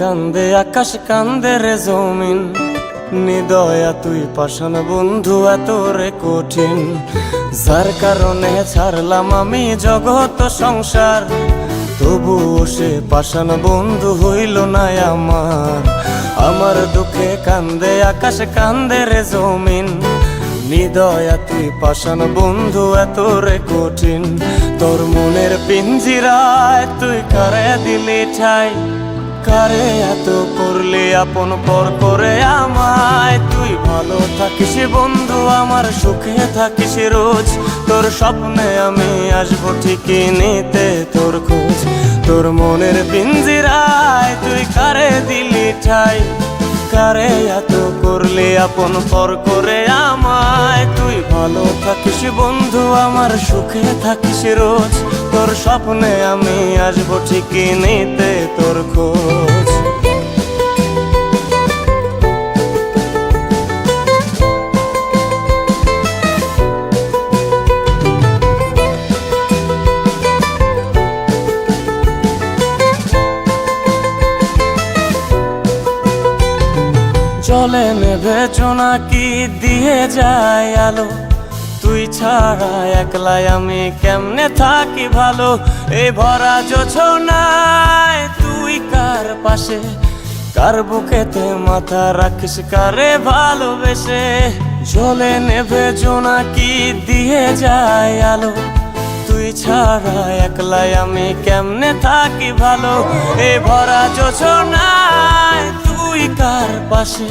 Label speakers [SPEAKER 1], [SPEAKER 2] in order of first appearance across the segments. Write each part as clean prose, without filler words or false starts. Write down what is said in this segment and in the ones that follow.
[SPEAKER 1] কান্দে আকাশ কান্দে রে জমিন, নিদয়া তুই পাষাণ বন্ধু এত রে কঠিন। যার কারণে ছাড়লাম আমি জগৎ সংসার, তবুও সে পাষাণ বন্ধু হইল না আমার। আমার দুঃখে কান্দে আকাশ কান্দে রে জমিন, নিদয়া তুই পাষাণ বন্ধু এত রে কঠিন। তোর মনের পিঞ্জিরায় তুই কারে দিলি ঠাই, কারে এত করলি আপন পর করে আমায়। তুই ভালো থাকিস বন্ধু আমার, সুখে থাকিস রোজ। তোর স্বপ্নে আমি আসবো ঠিকই নিতে তোর খোঁজ। তোর মনের পিঞ্জিরায় তুই কারে দিলি ঠাই, কারে এত করলি আপন পর করে আমায়। তুই ভালো থাকিস বন্ধু আমার, সুখে থাকিস রোজ। তোর স্বপ্নে আমি আসবো ঠিকই নিতে তোর খোঁজ। জলে নেভে জোনাকি দিয়ে যায় আলো, তুই ছাড়া একলাই আমি কেমনে থাকি ভালো। এই ভরা জোছনায় তুই কার পাশে, কার বুকেতে মাথা রাখিস কারে ভালোবেসে। জলে নেভে জোনাকি দিয়ে যায় আলো, তুই ছাড়া একলাই আমি কেমনে থাকি ভালো। এই ভরা জোছনায় তুই কার পাশে,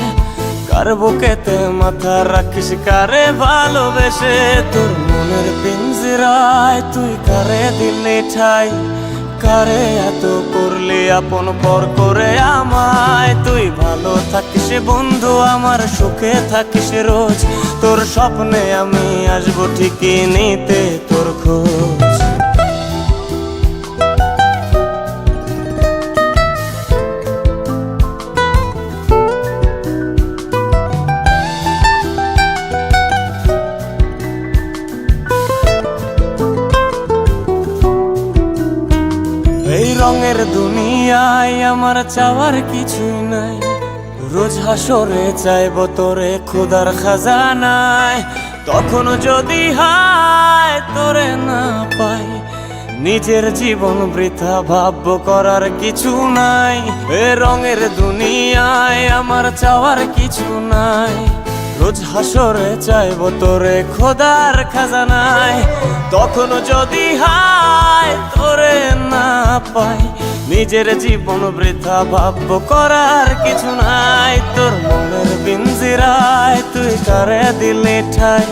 [SPEAKER 1] কার বুকেতে মাথা রাখিস কারে ভালোবেসে। তোর মনের পিঞ্জিরায় তুই কারে দিলি ঠাই, কারে এত করলি আপন পর করে আমায়। তুই ভালো থাকিস বন্ধু আমার, সুখে থাকিস রোজ। তোর স্বপ্নে আমি আসবো ঠিকই নিতে তোর খোঁজ। এই রঙের দুনিয়ায় আমার চাওয়ার কিছুই নাই, রোজ হাসরে চাইব তোরে খোদার খাজানায়। তখন যদি হায় তোরে না পাই, নিজের জীবন বৃথা ভাবব করার কিছু নাই। এ রঙের দুনিয়ায় আমার চাওয়ার কিছু নাই, রোজ হাসরে চাইব তোরে খোদার খাজানায়। তখন যদি হায় তোরে না পাই, নিজের জীবন বৃথা ভাবব করার কিছু নাই। তোর মনের পিঞ্জিরায় তুই কারে দিলি ঠাই,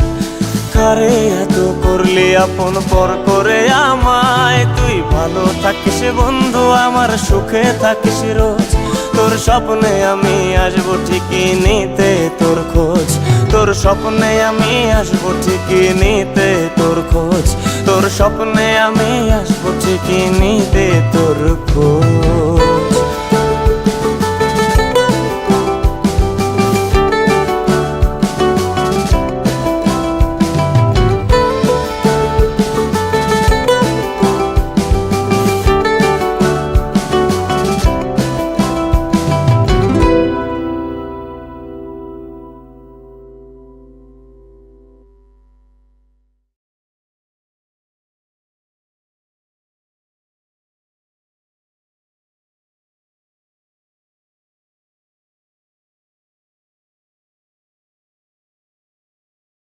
[SPEAKER 1] কারে এত করলি আপন পর করে আমায়। তুই ভালো থাকিস বন্ধু আমার, সুখে থাকিস রোজ। তোর স্বপ্নে আমি আসবো ঠিকই নিতে তোর খোঁজ। তোর স্বপ্নে আমি আসবো ঠিকই নিতে তোর খোঁজ। তোর স্বপ্নে আমি আসবো ঠিকই নিতে তোর খোঁজ।